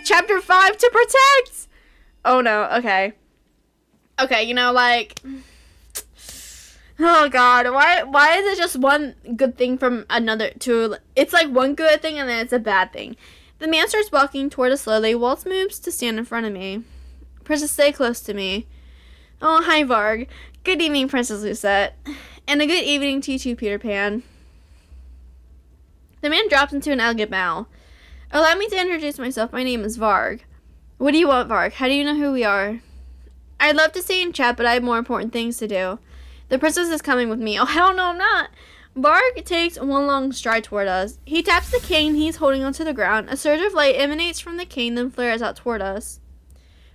Chapter 5, to protect! Oh no, okay. Okay, you know, like... Oh god, why is it just one good thing from another to... It's like one good thing and then it's a bad thing. The man starts walking toward us slowly. Waltz moves to stand in front of me. Princess, stay close to me. Oh, hi, Varg. Good evening, Princess Lucette. And a good evening to you too, Peter Pan. The man drops into an elegant bow. Allow me to introduce myself. My name is Varg. What do you want, Varg? How do you know who we are? I'd love to stay and chat, but I have more important things to do. The princess is coming with me. Oh, hell no, I'm not. Varg takes one long stride toward us. He taps the cane he's holding onto the ground. A surge of light emanates from the cane, then flares out toward us.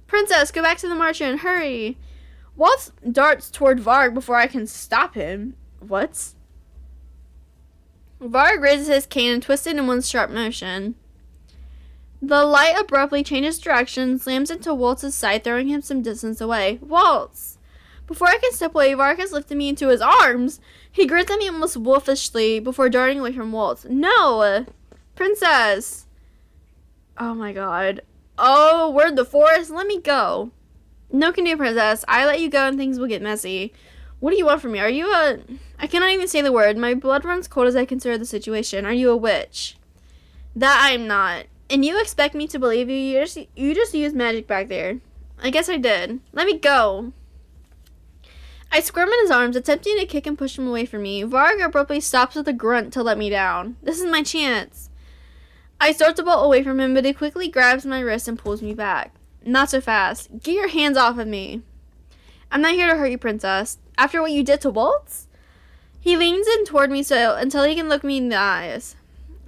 Princess, go back to the marchand. Hurry. Waltz darts toward Varg before I can stop him. What? Varg raises his cane and twists it in one sharp motion. The light abruptly changes direction, slams into Waltz's side, throwing him some distance away. Waltz! Before I can step away, Varg has lifted me into his arms. He grins at me almost wolfishly before darting away from Waltz. No! Princess! Oh my god. Oh, we're in the forest? Let me go. No can do, Princess. I let you go and things will get messy. What do you want from me? Are you a... I cannot even say the word. My blood runs cold as I consider the situation. Are you a witch? That I'm not. And you expect me to believe you? You just used magic back there. I guess I did. Let me go. I squirm in his arms, attempting to kick and push him away from me. Varg abruptly stops with a grunt to let me down. This is my chance. I start to bolt away from him, but he quickly grabs my wrist and pulls me back. Not so fast. Get your hands off of me. I'm not here to hurt you, Princess. After what you did to Waltz? He leans in toward me until he can look me in the eyes.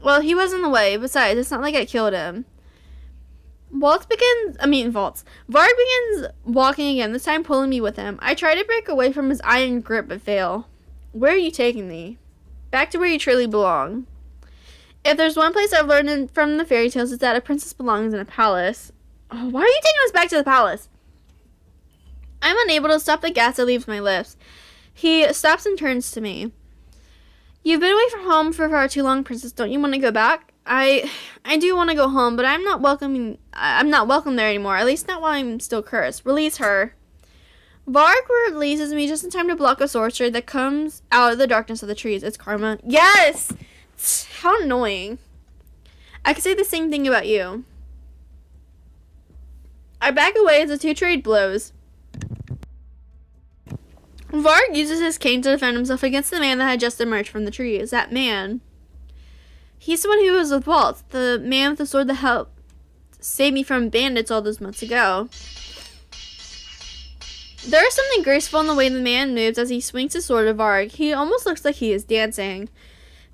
Well, he was in the way. Besides, it's not like I killed him. Varg begins walking again, this time pulling me with him. I try to break away from his iron grip, but fail. Where are you taking me? Back to where you truly belong. If there's one place I've learned from the fairy tales, it's that a princess belongs in a palace. Oh, why are you taking us back to the palace? I'm unable to stop the gas that leaves my lips. He stops and turns to me. You've been away from home for far too long, Princess. Don't you want to go back? I do want to go home, but I'm not welcome there anymore. At least not while I'm still cursed. Release her. Varg releases me just in time to block a sorcerer that comes out of the darkness of the trees. It's Karma. Yes! How annoying. I could say the same thing about you. I back away as the two trade blows. Varg uses his cane to defend himself against the man that had just emerged from the trees. That man. He's the one who was with Waltz, the man with the sword that helped save me from bandits all those months ago. There is something graceful in the way the man moves as he swings his sword at Varg. He almost looks like he is dancing.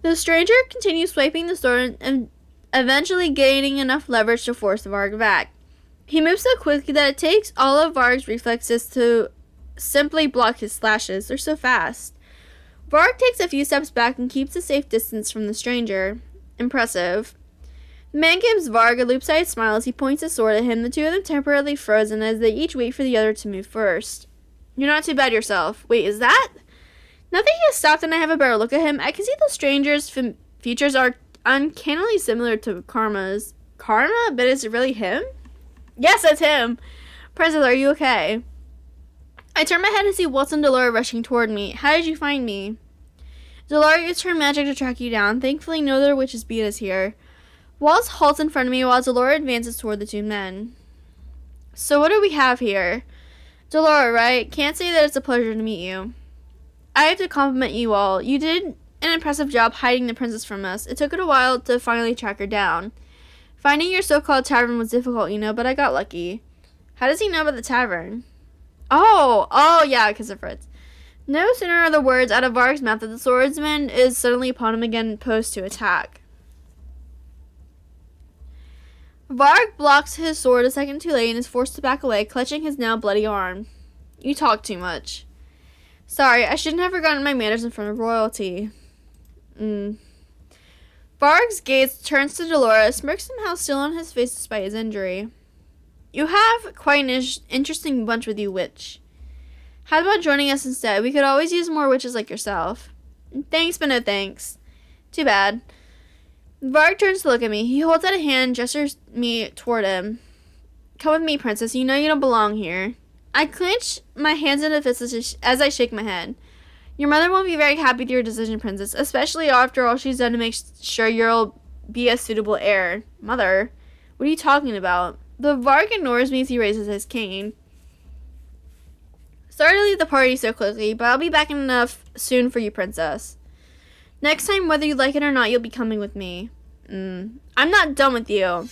The stranger continues swiping the sword and eventually gaining enough leverage to force Varg back. He moves so quickly that it takes all of Varg's reflexes to simply block his slashes. They're so fast. Varg takes a few steps back and keeps a safe distance from the stranger. Impressive. The man gives Varg a loop-sided smile as he points his sword at him, the two of them temporarily frozen as they each wait for the other to move first. You're not too bad yourself. Wait, is that? Now that he has stopped and I have a better look at him, I can see the stranger's features are uncannily similar to Karma's. Karma? But is it really him? Yes, that's him. Princess, are you okay? I turn my head to see Waltz and Delora rushing toward me. How did you find me? Delora used her magic to track you down. Thankfully, no other witches beat us here. Waltz halts in front of me while Delora advances toward the two men. So what do we have here? Delora, right? Can't say that it's a pleasure to meet you. I have to compliment you all. You did an impressive job hiding the princess from us. It took it a while to finally track her down. Finding your so-called tavern was difficult, you know, but I got lucky. How does he know about the tavern? Oh, yeah, because of Fritz. No sooner are the words out of Varg's mouth that the swordsman is suddenly upon him again, posed to attack. Varg blocks his sword a second too late and is forced to back away, clutching his now bloody arm. You talk too much. Sorry, I shouldn't have forgotten my manners in front of royalty. Varg's gaze turns to Delora, a smirk somehow still on his face despite his injury. You have quite an interesting bunch with you, witch. How about joining us instead? We could always use more witches like yourself. Thanks, but no thanks. Too bad. Varg turns to look at me. He holds out a hand and gestures me toward him. Come with me, princess. You know you don't belong here. I clench my hands into fists as I shake my head. Your mother won't be very happy with your decision, princess, especially after all she's done to make sure you'll be a suitable heir. Mother? What are you talking about? The Varg ignores me as he raises his cane. Sorry to leave the party so quickly, but I'll be back enough soon for you, princess. Next time, whether you like it or not, you'll be coming with me. I'm not done with you.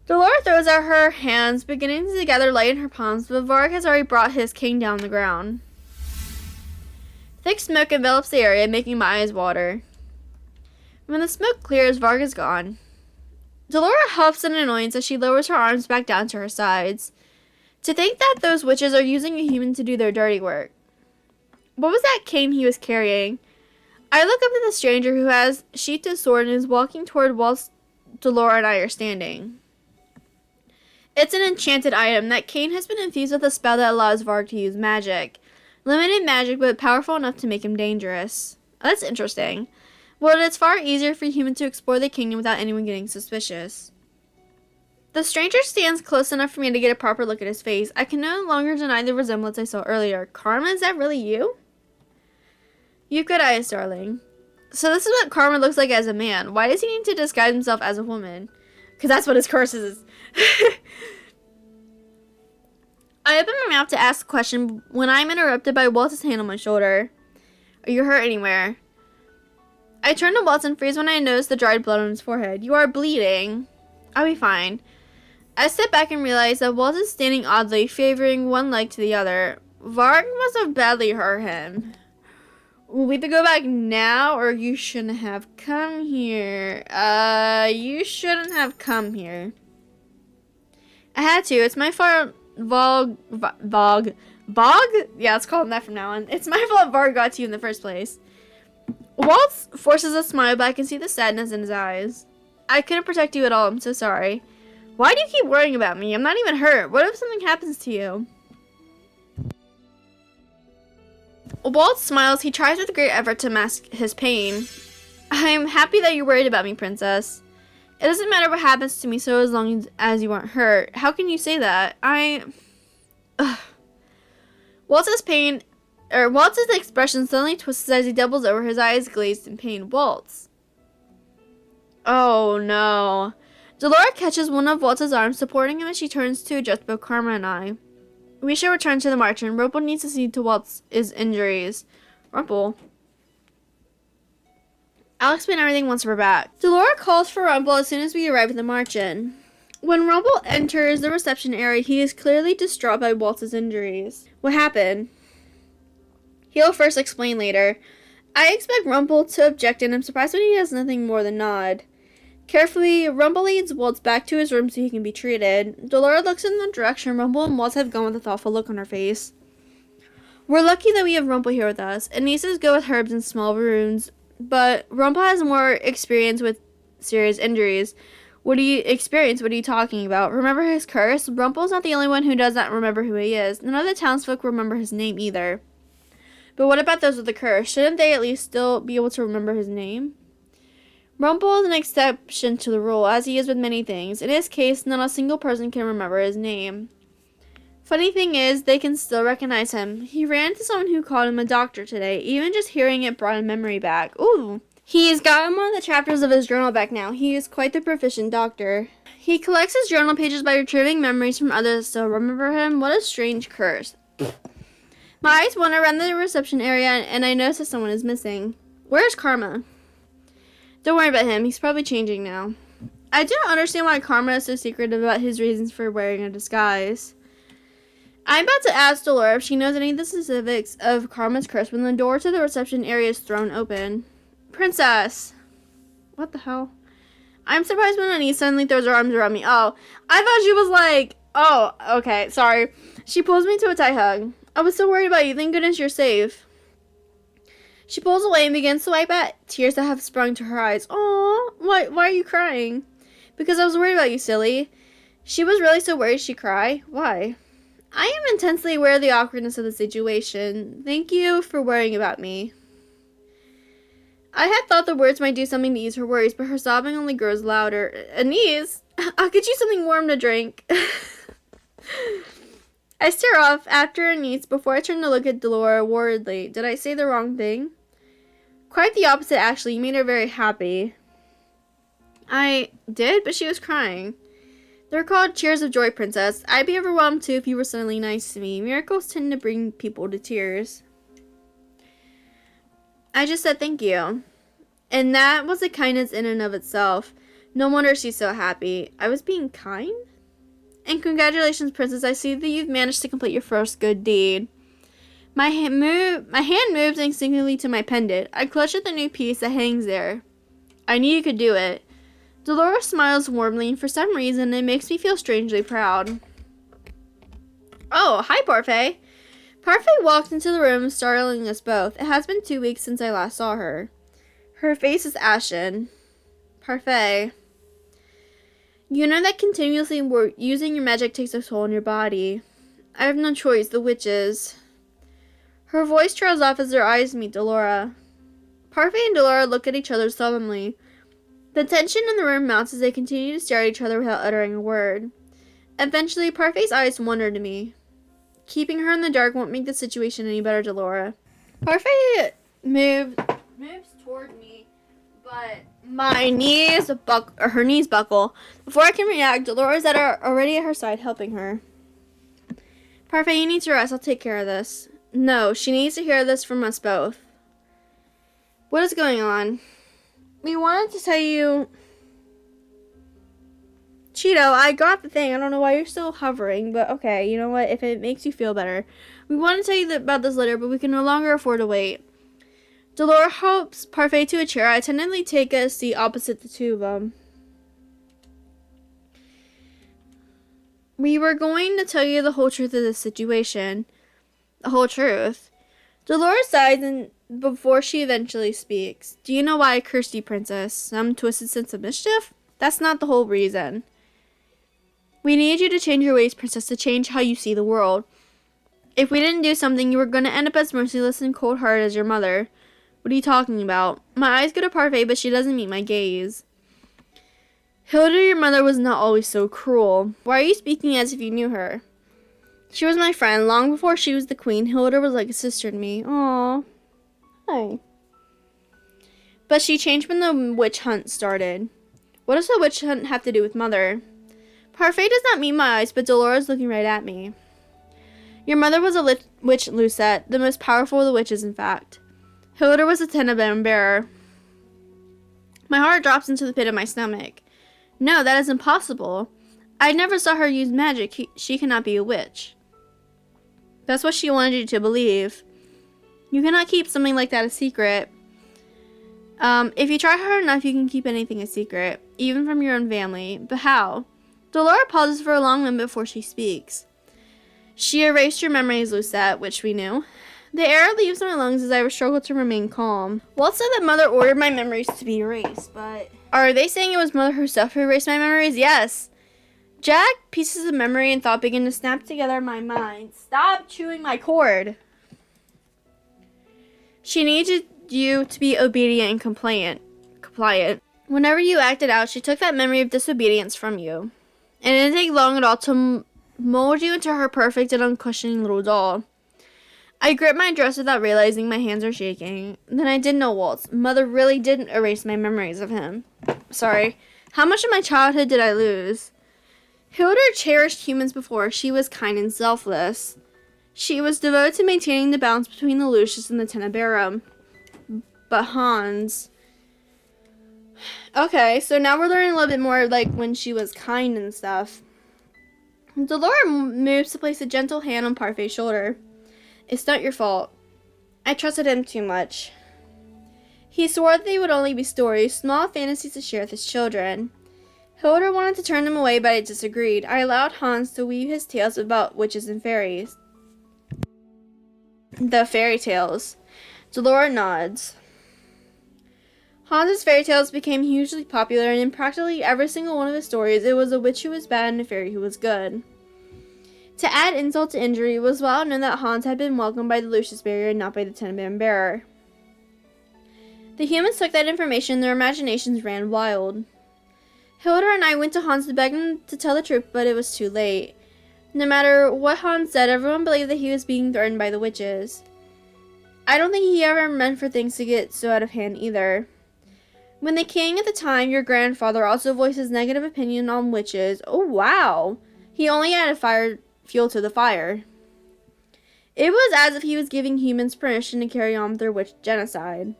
Delora throws out her hands, beginning to gather light in her palms, but Varg has already brought his cane down on the ground. Thick smoke envelops the area, making my eyes water. When the smoke clears, Varg is gone. Delora huffs in annoyance as she lowers her arms back down to her sides. To think that those witches are using a human to do their dirty work. What was that cane he was carrying? I look up at the stranger who has sheathed his sword and is walking toward whilst Delora and I are standing. It's an enchanted item. That cane has been infused with a spell that allows Varg to use magic. Limited magic, but powerful enough to make him dangerous. Oh, that's interesting. Well, it's far easier for a human to explore the kingdom without anyone getting suspicious. The stranger stands close enough for me to get a proper look at his face. I can no longer deny the resemblance I saw earlier. Karma, is that really you? You've good eyes, darling. So this is what Karma looks like as a man. Why does he need to disguise himself as a woman? Because that's what his curse is. I open my mouth to ask a question when I'm interrupted by Waltz's hand on my shoulder. Are you hurt anywhere? I turn to Waltz and freeze when I notice the dried blood on his forehead. You are bleeding. I'll be fine. I step back and realize that Waltz is standing oddly, favoring one leg to the other. Varg must have badly hurt him. Will we either go back now, or you shouldn't have come here? You shouldn't have come here. I had to. It's my fault. Vog? Yeah, let's call him that from now on. It's my fault Varg got to you in the first place. Waltz forces a smile, but I can see the sadness in his eyes. I couldn't protect you at all. I'm so sorry. Why do you keep worrying about me? I'm not even hurt. What if something happens to you? Waltz smiles. He tries with great effort to mask his pain. I'm happy that you're worried about me, princess. It doesn't matter what happens to me so as long as you aren't hurt. How can you say that? Waltz's expression suddenly twists as he doubles over, his eyes glazed in pain. Waltz. Oh no. Delora catches one of Waltz's arms, supporting him as she turns to address both Karma and I. We should return to the march, and Rumple needs to see to Waltz's injuries. Rumple. I'll explain everything once we're back. Delora calls for Rumple as soon as we arrive at the march-in. When Rumple enters the reception area, he is clearly distraught by Waltz's injuries. What happened? He'll first explain later. I expect Rumple to object, and I'm surprised when he does nothing more than nod. Carefully, Rumple leads Waltz back to his room so he can be treated. Delora looks in the direction Rumple and Waltz have gone with a thoughtful look on her face. We're lucky that we have Rumple here with us. Anisas go with herbs and small wounds, but Rumple has more experience with serious injuries. What are you talking about? Remember his curse? Rumple's not the only one who does not remember who he is. None of the townsfolk remember his name either. But what about those with the curse? Shouldn't they at least still be able to remember his name? Rumple is an exception to the rule, as he is with many things. In his case, not a single person can remember his name. Funny thing is, they can still recognize him. He ran into someone who called him a doctor today. Even just hearing it brought a memory back. Ooh. He's gotten one of the chapters of his journal back now. He is quite the proficient doctor. He collects his journal pages by retrieving memories from others to still remember him. What a strange curse. My eyes wander around the reception area, and I notice that someone is missing. Where's Karma? Don't worry about him. He's probably changing now. I do not understand why Karma is so secretive about his reasons for wearing a disguise. I'm about to ask Delora if she knows any of the specifics of Karma's curse when the door to the reception area is thrown open. Princess! What the hell? I'm surprised when Annie suddenly throws her arms around me. Oh, I thought she was like, oh, okay, sorry. She pulls me to a tight hug. I was so worried about you. Thank goodness you're safe. She pulls away and begins to wipe at tears that have sprung to her eyes. Aw, why are you crying? Because I was worried about you, silly. She was really so worried she'd cry? Why? I am intensely aware of the awkwardness of the situation. Thank you for worrying about me. I had thought the words might do something to ease her worries, but her sobbing only grows louder. Anise, I'll get you something warm to drink. I stare off after Anise before I turn to look at Delora worriedly. Did I say the wrong thing? Quite the opposite, actually. You made her very happy. I did, but she was crying. They're called Tears of Joy, Princess. I'd be overwhelmed too if you were suddenly nice to me. Miracles tend to bring people to tears. I just said thank you. And that was a kindness in and of itself. No wonder she's so happy. I was being kind? And congratulations, Princess. I see that you've managed to complete your first good deed. My hand moves instinctively to my pendant. I clutch at the new piece that hangs there. I knew you could do it. Delora smiles warmly, and for some reason, it makes me feel strangely proud. Oh, hi, Parfait. Parfait walked into the room, startling us both. It has been 2 weeks since I last saw her. Her face is ashen. Parfait. You know that continuously using your magic takes a toll on your body. I have no choice, the witches. Her voice trails off as their eyes meet Delora. Parfait and Delora look at each other solemnly. The tension in the room mounts as they continue to stare at each other without uttering a word. Eventually, Parfait's eyes wander to me. Keeping her in the dark won't make the situation any better, Delora. Parfait moves toward me, but her knees buckle. Before I can react, Delora is already at her side, helping her. Parfait, you need to rest. I'll take care of this. No, she needs to hear this from us both. What is going on? We wanted to tell you... Cheeto, I got the thing. I don't know why you're still hovering, but okay, you know what? If it makes you feel better. We want to tell you about this later, but we can no longer afford to wait. Delora helps Parfait to a chair. I tentatively take a seat opposite the two of them. We were going to tell you the whole truth of this situation. The whole truth. Delora sighs before she eventually speaks. Do you know why I cursed you, Princess? Some twisted sense of mischief? That's not the whole reason. We need you to change your ways, Princess, to change how you see the world. If we didn't do something, you were going to end up as merciless and cold-hearted as your mother. What are you talking about? My eyes go to Parfait, but she doesn't meet my gaze. Hilda, your mother, was not always so cruel. Why are you speaking as if you knew her? She was my friend. Long before she was the queen, Hilda was like a sister to me. Aww. Hi. But she changed when the witch hunt started. What does the witch hunt have to do with Mother? Parfait does not meet my eyes, but Dolores looking right at me. Your mother was a witch, Lucette, the most powerful of the witches, in fact. Hilda was a tenement bearer. My heart drops into the pit of my stomach. No, that is impossible. I never saw her use magic. She cannot be a witch. That's what she wanted you to believe. You cannot keep something like that a secret. If you try hard enough, you can keep anything a secret, even from your own family. But how? Dolora pauses for a long moment before she speaks. She erased your memories, Lucette, which we knew. The air leaves my lungs as I struggle to remain calm. Waltz said that Mother ordered my memories to be erased, but... Are they saying it was Mother herself who erased my memories? Yes. Jack, pieces of memory and thought begin to snap together in my mind. Stop chewing my cord. She needed you to be obedient and compliant. Whenever you acted out, she took that memory of disobedience from you. And it didn't take long at all to mold you into her perfect and uncushioning little doll. I grip my dress without realizing my hands are shaking. Then I did know Waltz. Mother really didn't erase my memories of him. Sorry. How much of my childhood did I lose? Hilda cherished humans before. She was kind and selfless. She was devoted to maintaining the balance between the Lucius and the Tenebara. But Hans... Okay, so now we're learning a little bit more, like, when she was kind and stuff. Delora moves to place a gentle hand on Parfait's shoulder. It's not your fault. I trusted him too much. He swore that they would only be stories, small fantasies to share with his children. Hilda wanted to turn them away, but I disagreed. I allowed Hans to weave his tales about witches and fairies. The fairy tales. Delora nods. Hans's fairy tales became hugely popular, and in practically every single one of his stories, it was a witch who was bad and a fairy who was good. To add insult to injury, it was well known that Hans had been welcomed by the Lucius barrier and not by the Tenenbaum bearer. The humans took that information and their imaginations ran wild. Hilda and I went to Hans to beg him to tell the truth, but it was too late. No matter what Hans said, everyone believed that he was being threatened by the witches. I don't think he ever meant for things to get so out of hand either. When the king at the time, your grandfather, also voiced his negative opinion on witches, oh wow, he only added fuel to the fire. It was as if he was giving humans permission to carry on with their witch genocide.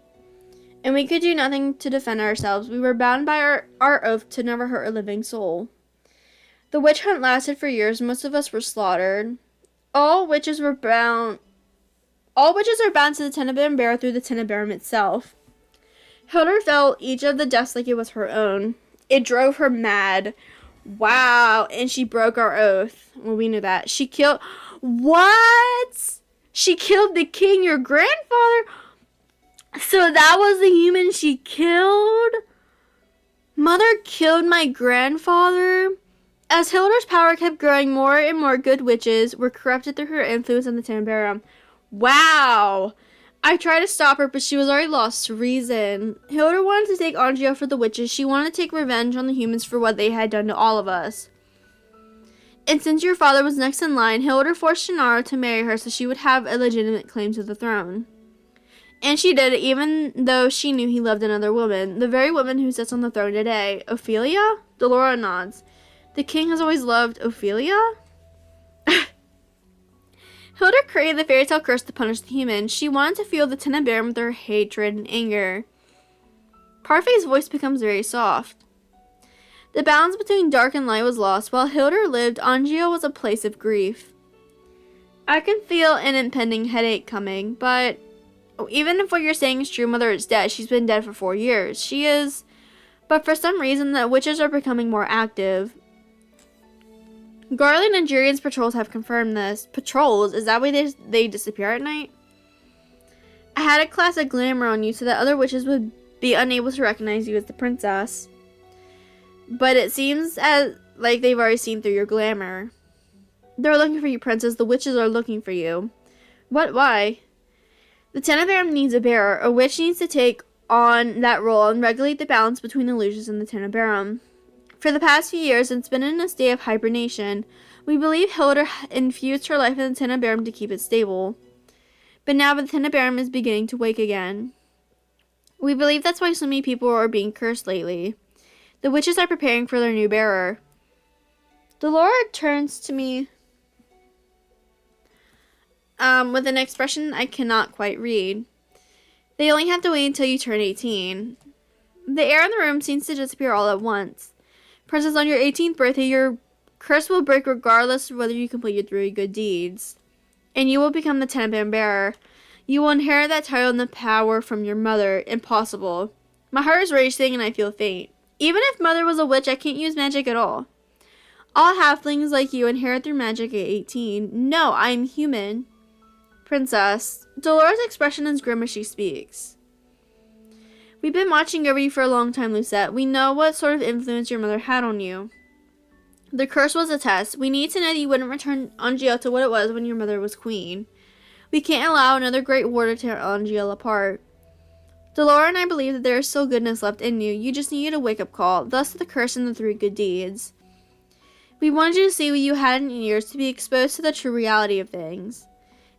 And we could do nothing to defend ourselves. We were bound by our oath to never hurt a living soul. The witch hunt lasted for years. Most of us were slaughtered. All witches are bound to the Tenebrarum through the Tenebrarum itself. Hilda felt each of the deaths like it was her own. It drove her mad. Wow, and she broke our oath. Well, we knew that. She killed... What? She killed the king, your grandfather? So that was the human she killed? Mother killed my grandfather? As Hilda's power kept growing, more and more good witches were corrupted through her influence on the Tenebrarum. Wow! I tried to stop her, but she was already lost to reason. Hilda wanted to take Angielle for the witches. She wanted to take revenge on the humans for what they had done to all of us. And since your father was next in line, Hilda forced Gennaro to marry her so she would have a legitimate claim to the throne. And she did, even though she knew he loved another woman, the very woman who sits on the throne today. Ophelia? Dolora nods. The king has always loved Ophelia? Hilda created the Fairytale Curse to punish the humans. She wanted to fuel the Tenebrarum with her hatred and anger. Parfai's voice becomes very soft. The balance between dark and light was lost. While Hilda lived, Angielle was a place of grief. I can feel an impending headache coming, but even if what you're saying is true, Mother is dead. She's been dead for 4 years. She is, but for some reason, the witches are becoming more active. Garland and Jurian's patrols have confirmed this. Patrols? Is that why they disappear at night? I had a class of glamour on you so that other witches would be unable to recognize you as the princess. But it seems like they've already seen through your glamour. They're looking for you, princess. The witches are looking for you. What? Why? The Tenebrarum needs a bearer. A witch needs to take on that role and regulate the balance between the illusions and the Tenebrarum. For the past few years, it's been in a state of hibernation. We believe Hilda infused her life in the Tenebrarum to keep it stable. But now the Tenebrarum is beginning to wake again. We believe that's why so many people are being cursed lately. The witches are preparing for their new bearer. Dolora turns to me with an expression I cannot quite read. They only have to wait until you turn 18. The air in the room seems to disappear all at once. Princess, on your 18th birthday, your curse will break regardless of whether you complete your 3 good deeds. And you will become the Tenebrarum bearer. You will inherit that title and the power from your mother. Impossible. My heart is racing and I feel faint. Even if Mother was a witch, I can't use magic at all. All halflings like you inherit their magic at 18. No, I am human. Princess. Dolora's expression is grim as she speaks. We've been watching over you for a long time, Lucette. We know what sort of influence your mother had on you. The curse was a test. We need to know that you wouldn't return Angielle to what it was when your mother was queen. We can't allow another great war to tear Angielle apart. Dolora and I believe that there is still goodness left in you. You just needed a wake-up call, thus the curse and the 3 good deeds. We wanted you to see what you had in your ears, to be exposed to the true reality of things.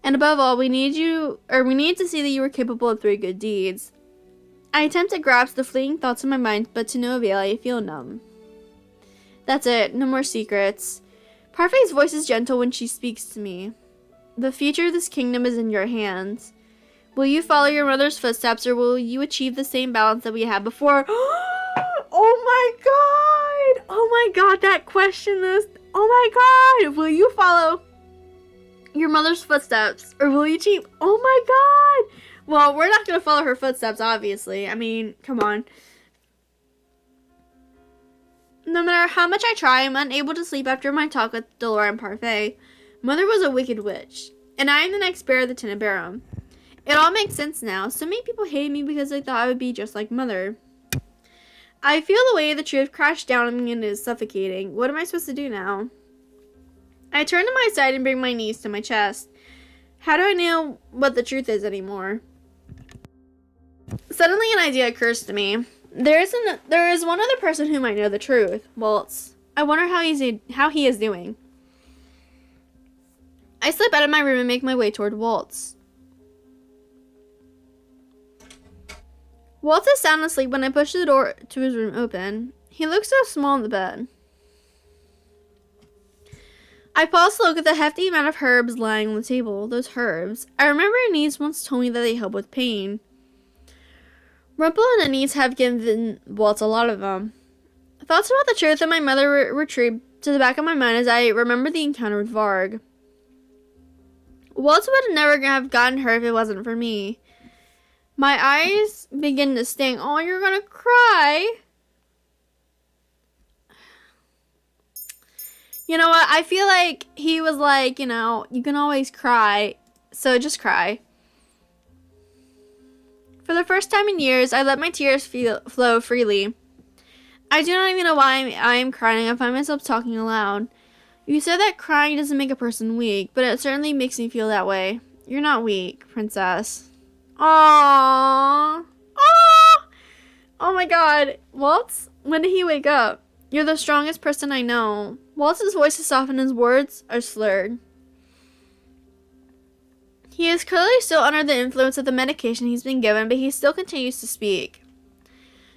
And above all, we need to see that you were capable of 3 good deeds. I attempt to grasp the fleeting thoughts in my mind, but to no avail. I feel numb. That's it. No more secrets. Parfai's voice is gentle when she speaks to me. The future of this kingdom is in your hands. Will you follow your mother's footsteps, or will you achieve the same balance that we had before? Oh my god! Oh my god, that question is... Oh my god! Will you follow your mother's footsteps, or will you achieve... Oh my god! Well, we're not going to follow her footsteps, obviously. I mean, come on. No matter how much I try, I'm unable to sleep after my talk with Dolora and Parfait. Mother was a wicked witch, and I am the next bearer of the Tenebrarum. It all makes sense now. So many people hated me because they thought I would be just like Mother. I feel the weight of the truth crash down on me and it is suffocating. What am I supposed to do now? I turn to my side and bring my knees to my chest. How do I know what the truth is anymore? Suddenly an idea occurs to me. There is one other person who might know the truth. Waltz. I wonder how he is doing. I slip out of my room and make my way toward Waltz. Waltz is sound asleep when I push the door to his room open. He looks so small in the bed. I pause to look at the hefty amount of herbs lying on the table. Those herbs. I remember Anise once told me that they help with pain. Rumple and Anise have given Waltz a lot of them. Thoughts about the truth of my mother retreat to the back of my mind as I remember the encounter with Varg. Waltz would never have gotten hurt if it wasn't for me. My eyes begin to sting. Oh, you're gonna cry. You know what? I feel like he was like, you know, you can always cry, so just cry. For the first time in years, I let my tears flow freely. I do not even know why I am crying. I find myself talking aloud. You said that crying doesn't make a person weak, but it certainly makes me feel that way. You're not weak, princess. Aww. Aww. Oh my god. Waltz? When did he wake up? You're the strongest person I know. Waltz's voice is softened and his words are slurred. He is clearly still under the influence of the medication he's been given, but he still continues to speak.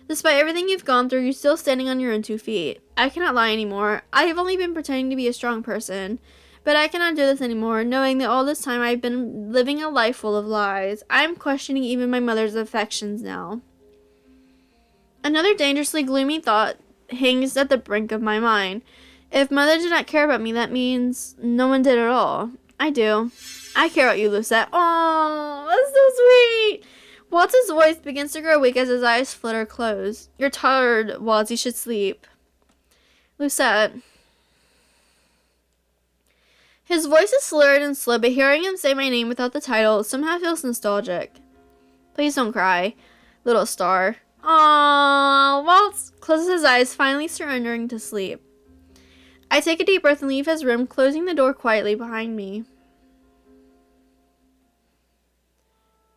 Despite everything you've gone through, you're still standing on your own 2 feet. I cannot lie anymore. I have only been pretending to be a strong person. But I cannot do this anymore, knowing that all this time I've been living a life full of lies. I am questioning even my mother's affections now. Another dangerously gloomy thought hangs at the brink of my mind. If mother did not care about me, that means no one did at all. I do. I care about you, Lucette. Oh, that's so sweet. Waltz's voice begins to grow weak as his eyes flutter close. You're tired, Waltz. You should sleep. Lucette. His voice is slurred and slow, but hearing him say my name without the title somehow feels nostalgic. Please don't cry, little star. Aww. Waltz closes his eyes, finally surrendering to sleep. I take a deep breath and leave his room, closing the door quietly behind me.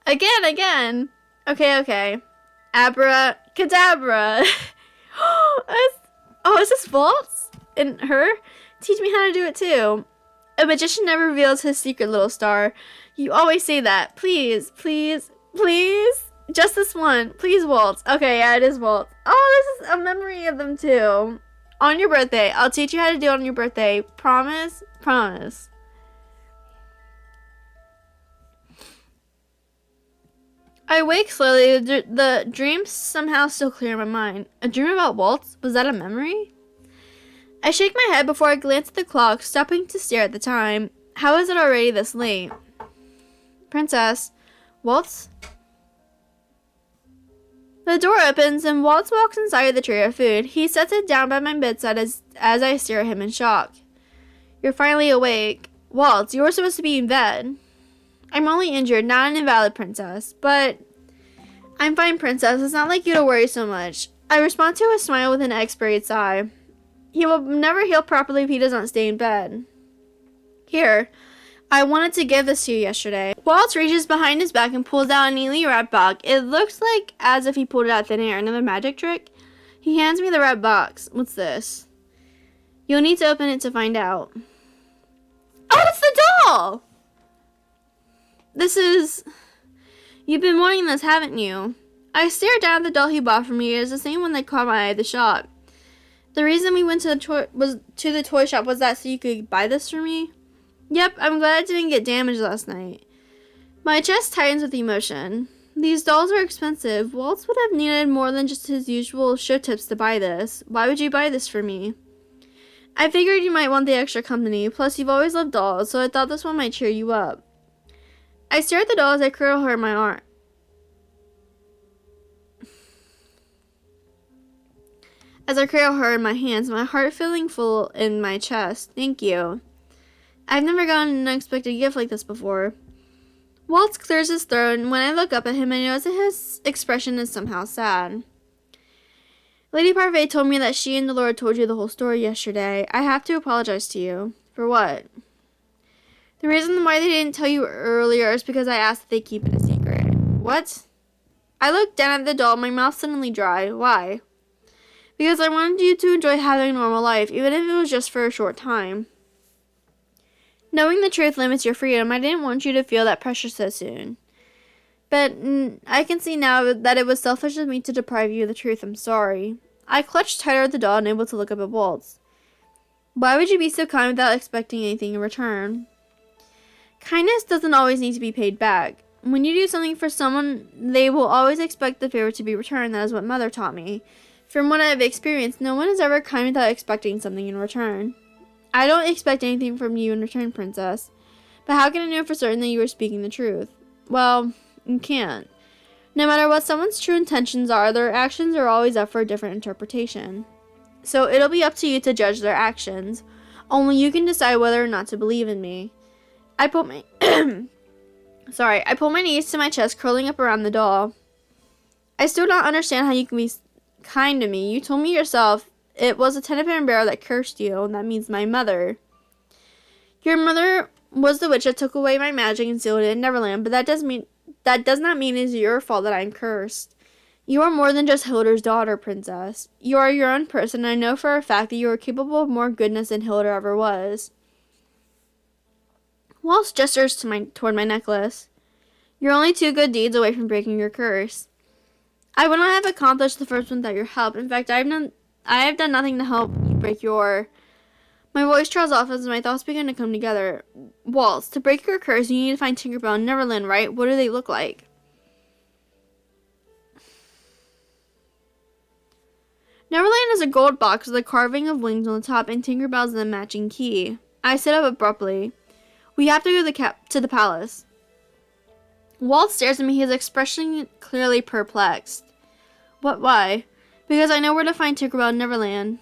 Again. Okay. Abracadabra. Oh, is this Waltz? And her? Teach me how to do it too. A magician never reveals his secret, little star. You always say that. Please. Just this one. Please, Waltz. Okay, yeah, it is Waltz. Oh, this is a memory of them too. On your birthday. I'll teach you how to do it on your birthday. Promise? Promise. I wake slowly. The dream somehow still clear in my mind. A dream about Waltz? Was that a memory? I shake my head before I glance at the clock, stopping to stare at the time. How is it already this late? Princess. Waltz? The door opens and Waltz walks inside with a tray of food. He sets it down by my bedside as I stare at him in shock. You're finally awake. Waltz, you were supposed to be in bed. I'm only injured, not an invalid, princess. But I'm fine, princess. It's not like you to worry so much. I respond to his smile with an expired sigh. He will never heal properly if he does not stay in bed. Here. I wanted to give this to you yesterday. Waltz reaches behind his back and pulls out a neatly wrapped box. It looks like as if he pulled it out of thin air. Another magic trick? He hands me the wrapped box. What's this? You'll need to open it to find out. Oh, it's the doll! This is... You've been wanting this, haven't you? I stared down at the doll he bought for me. It was the same one that caught my eye at the shop. The reason we went to the toy shop was that so you could buy this for me? Yep, I'm glad it didn't get damaged last night. My chest tightens with emotion. These dolls are expensive. Waltz would have needed more than just his usual show tips to buy this. Why would you buy this for me? I figured you might want the extra company, plus you've always loved dolls, so I thought this one might cheer you up. I stare at the doll as I curl her in my arm. As I cradle her in my hands, my heart feeling full in my chest. Thank you. I've never gotten an unexpected gift like this before. Waltz clears his throat, and when I look up at him, I notice that his expression is somehow sad. Lady Parfait told me that she and the Lord told you the whole story yesterday. I have to apologize to you. For what? The reason why they didn't tell you earlier is because I asked that they keep it a secret. What? I looked down at the doll, my mouth suddenly dry. Why? Because I wanted you to enjoy having a normal life, even if it was just for a short time. Knowing the truth limits your freedom, I didn't want you to feel that pressure so soon. But I can see now that it was selfish of me to deprive you of the truth. I'm sorry. I clutched tighter at the doll, unable to look up at Waltz. Why would you be so kind without expecting anything in return? Kindness doesn't always need to be paid back. When you do something for someone, they will always expect the favor to be returned. That is what Mother taught me. From what I have experienced, no one is ever kind without expecting something in return. I don't expect anything from you in return, Princess. But how can I know for certain that you are speaking the truth? Well, you can't. No matter what someone's true intentions are, their actions are always up for a different interpretation. So it'll be up to you to judge their actions. Only you can decide whether or not to believe in me. I pulled my I pulled my knees to my chest, curling up around the doll. I still don't understand how you can be kind to me. You told me yourself it was a teddy bear that cursed you, and that means my mother. Your mother was the witch that took away my magic and sealed it in Neverland, but that does not mean it's your fault that I'm cursed. You are more than just Hilder's daughter, Princess. You are your own person, and I know for a fact that you are capable of more goodness than Hilder ever was. Waltz gestures toward my necklace. You're only 2 good deeds away from breaking your curse. I would not have accomplished the first one without your help. In fact, I have done nothing to help you break your... My voice trails off as my thoughts begin to come together. Waltz, to break your curse, you need to find Tinkerbell and Neverland, right? What do they look like? Neverland is a gold box with a carving of wings on the top, and Tinkerbell's the matching key. I sit up abruptly. We have to go to the palace. Waltz stares at me, his expression clearly perplexed. Why? Because I know where to find Tinkerbell in Neverland.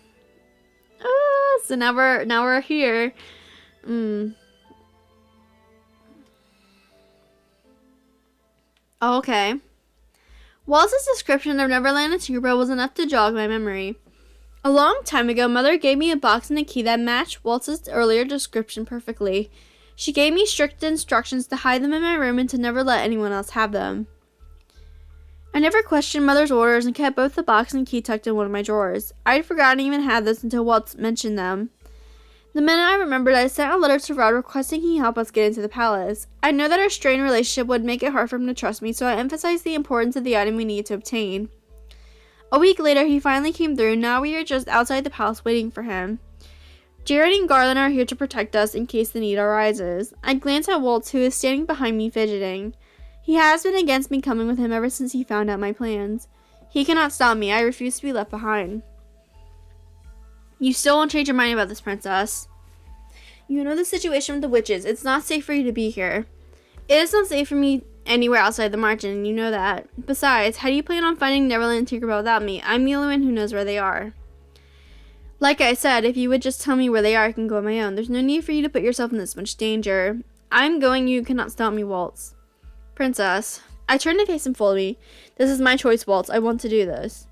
So now we're here. Okay. Waltz's description of Neverland and Tinkerbell was enough to jog my memory. A long time ago, Mother gave me a box and a key that matched Waltz's earlier description perfectly. She gave me strict instructions to hide them in my room and to never let anyone else have them. I never questioned Mother's orders and kept both the box and key tucked in one of my drawers. I had forgotten I even had this until Waltz mentioned them. The minute I remembered, I sent a letter to Rod requesting he help us get into the palace. I know that our strained relationship would make it hard for him to trust me, so I emphasized the importance of the item we needed to obtain. A week later, he finally came through. Now we are just outside the palace waiting for him. Jared and Garland are here to protect us in case the need arises. I glance at Waltz, who is standing behind me fidgeting. He has been against me coming with him ever since he found out my plans. He cannot stop me. I refuse to be left behind. You still won't change your mind about this, Princess. You know the situation with the witches. It's not safe for you to be here. It is not safe for me anywhere outside the margin, and you know that. Besides, how do you plan on finding Neverland and Tinkerbell without me? I'm the only one who knows where they are. Like I said, if you would just tell me where they are, I can go on my own. There's no need for you to put yourself in this much danger. I'm going. You cannot stop me, Waltz. Princess. I turn to face him fully. This is my choice, Waltz. I want to do this.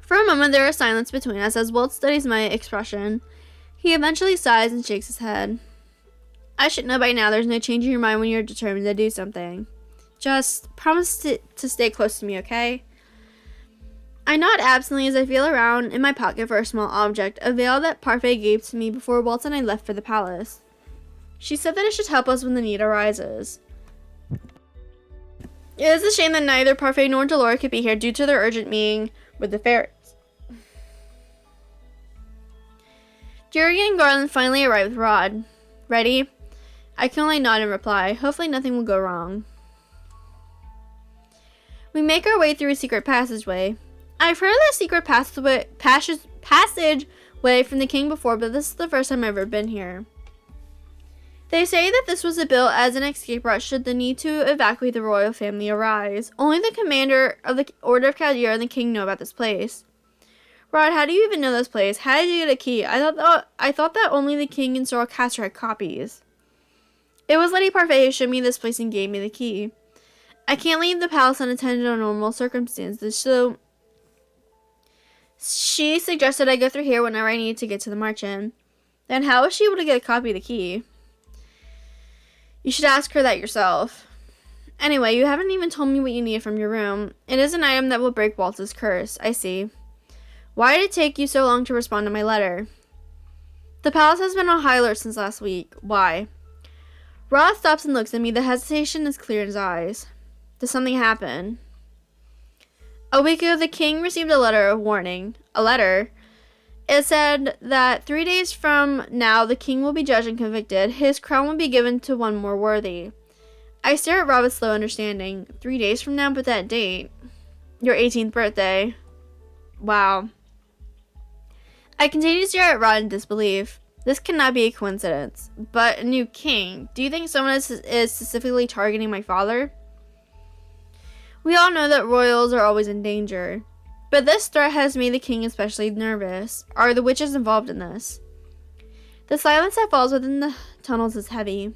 For a moment, there is silence between us as Waltz studies my expression. He eventually sighs and shakes his head. I should know by now there's no change in your mind when you're determined to do something. Just promise to stay close to me, okay? I nod absently as I feel around in my pocket for a small object, a veil that Parfait gave to me before Waltz and I left for the palace. She said that it should help us when the need arises. It is a shame that neither Parfait nor Delora could be here due to their urgent meeting with the fairies. Jerry and Garland finally arrive with Rod. Ready? I can only nod and reply. Hopefully nothing will go wrong. We make our way through a secret passageway. I've heard of the secret passageway from the king before, but this is the first time I've ever been here. They say that this was built as an escape route should the need to evacuate the royal family arise. Only the commander of the Order of Chaldeer and the king know about this place. Rod, how do you even know this place? How did you get a key? I thought that only the king and Sorrel-Caster had copies. It was Lady Parfait who showed me this place and gave me the key. I can't leave the palace unattended under normal circumstances, so she suggested I go through here whenever I need to get to the march-in. Then how was she able to get a copy of the key? You should ask her that yourself. Anyway, you haven't even told me what you need from your room. It is an item that will break Waltz's curse. I see. Why did it take you so long to respond to my letter? The palace has been on high alert since last week. Why? Rod stops and looks at me. The hesitation is clear in his eyes. Does something happen? A week ago, the king received a letter of warning. A letter? It said that 3 days from now, the king will be judged and convicted. His crown will be given to one more worthy. I stare at Rob with slow understanding. 3 days from now, but that date. Your 18th birthday. Wow. I continue to stare at Rod in disbelief. This cannot be a coincidence. But a new king. Do you think someone is specifically targeting my father? We all know that royals are always in danger. But this threat has made the king especially nervous. Are the witches involved in this? The silence that falls within the tunnels is heavy.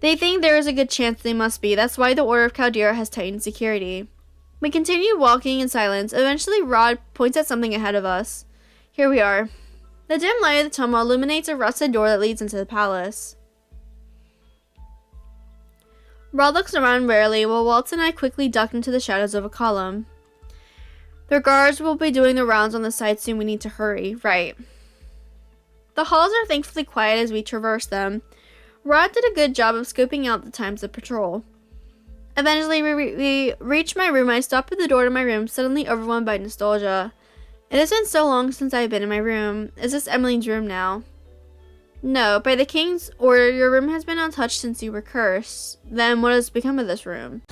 They think there is a good chance they must be. That's why the Order of Caldera has tightened security. We continue walking in silence. Eventually, Rod points at something ahead of us. Here we are. The dim light of the tunnel illuminates a rusted door that leads into the palace. Rod looks around warily while Waltz and I quickly duck into the shadows of a column. The guards will be doing the rounds on the side soon. We need to hurry. Right. The halls are thankfully quiet as we traverse them. Rod did a good job of scoping out the times of patrol. Eventually, we reach my room. I stop at the door to my room, suddenly overwhelmed by nostalgia. It has been so long since I've been in my room. Is this Emmeline's room now? No, by the king's order, your room has been untouched since you were cursed. Then what has become of this room?